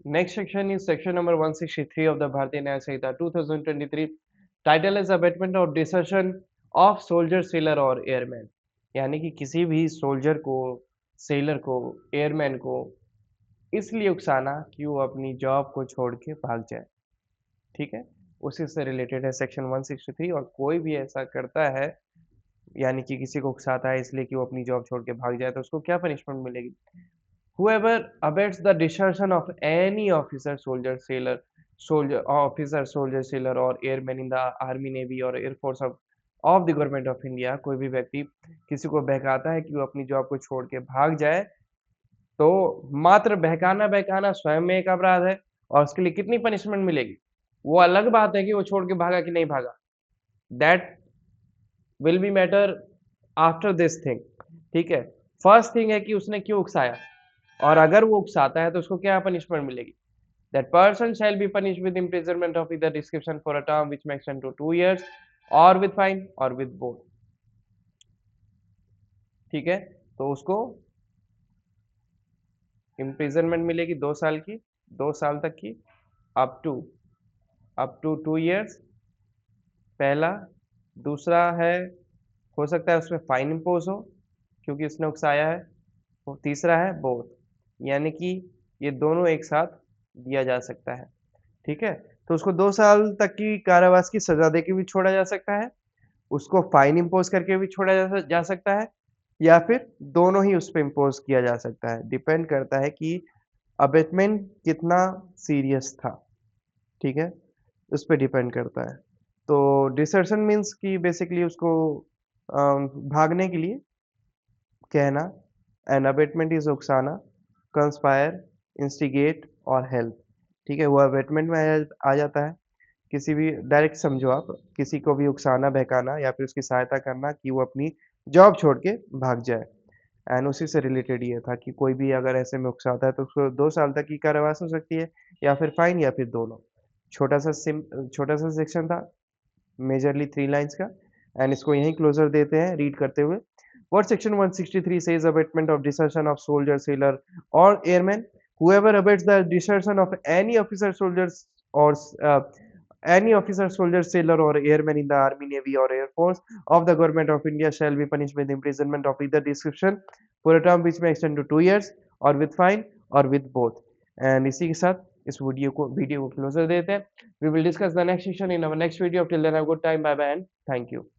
Next section is section number 163 of the Bharatiya Nyaya Samhita 2023. Title is abatement of desertion of soldier, sailor और airman. यानी कि किसी भी soldier को, seller को, एयरमैन को इसलिए उकसाना कि वो अपनी जॉब को छोड़ के भाग जाए। ठीक है, उसी से रिलेटेड है सेक्शन 163। और कोई भी ऐसा करता है, यानी कि किसी को उकसाता है इसलिए कि वो अपनी जॉब छोड़ के भाग जाए, तो उसको क्या पनिशमेंट मिलेगी। Whoever abets the desertion of any officer, soldier, sailor, or airman in the army, navy, or air force of the government of India, कोई भी व्यक्ति किसी को बहकाता है कि वो अपनी जॉब को छोड़ के भाग जाए, तो मात्र बहकाना बहकाना स्वयं में एक अपराध है। और उसके लिए कितनी पनिशमेंट मिलेगी, वो अलग बात है कि वो छोड़ के भागा कि नहीं भागा। That will be matter after this thing. ठीक है, फर्स्ट थिंग है कि उसने क्यों उकसाया, और अगर वो उकसाता है तो उसको क्या पनिशमेंट मिलेगी। That person shall be punished with imprisonment of either description for a term which may extend to 2 years, or with fine, or with both। ठीक है, तो उसको imprisonment मिलेगी 2 साल की, 2 साल तक की, up to 2 years पहला। दूसरा है, हो सकता है उसमें फाइन इम्पोज हो क्योंकि उसने उकसाया है। और तीसरा है बोथ, यानी कि ये दोनों एक साथ दिया जा सकता है। ठीक है, तो उसको 2 साल तक की कारावास की सजा देके भी छोड़ा जा सकता है, उसको फाइन इम्पोज करके भी छोड़ा जा सकता है, या फिर दोनों ही उस पे इम्पोज किया जा सकता है। डिपेंड करता है कि अबेटमेंट कितना सीरियस था। ठीक है, उस पे डिपेंड करता है। तो डिसर्शन मीन्स कि बेसिकली उसको भागने के लिए कहना, एंड अबेटमेंट इज उकसाना, कंस्पायर, इंस्टिगेट और हेल्प। ठीक है, वो अबेटमेंट में आ जाता है। किसी भी डायरेक्ट समझो आप, किसी को भी उकसाना, बहकाना या फिर उसकी सहायता करना कि वो अपनी जॉब छोड़ के भाग जाए। एंड उसी से रिलेटेड ये था कि कोई भी अगर ऐसे में उकसाता है तो उसको 2 साल तक की कारावास हो सकती है, या फिर फाइन, या फिर दोनों। छोटा सा सेक्शन था, मेजरली 3 लाइन्स का। एंड इसको यहीं क्लोजर देते हैं रीड करते हुए। What section 163 says abatement of desertion of soldier, sailor, or airman? Whoever abates the desertion of any officer, soldiers, or uh, any officer, soldier, sailor, or airman in the army, navy, or air force of the government of India shall be punished with imprisonment of either description for a term which may extend to 2 years, or with fine, or with both। And इसी के साथ इस video को closure देते हैं। We will discuss the next section in our next video. Till then, have a good time. Bye bye and thank you.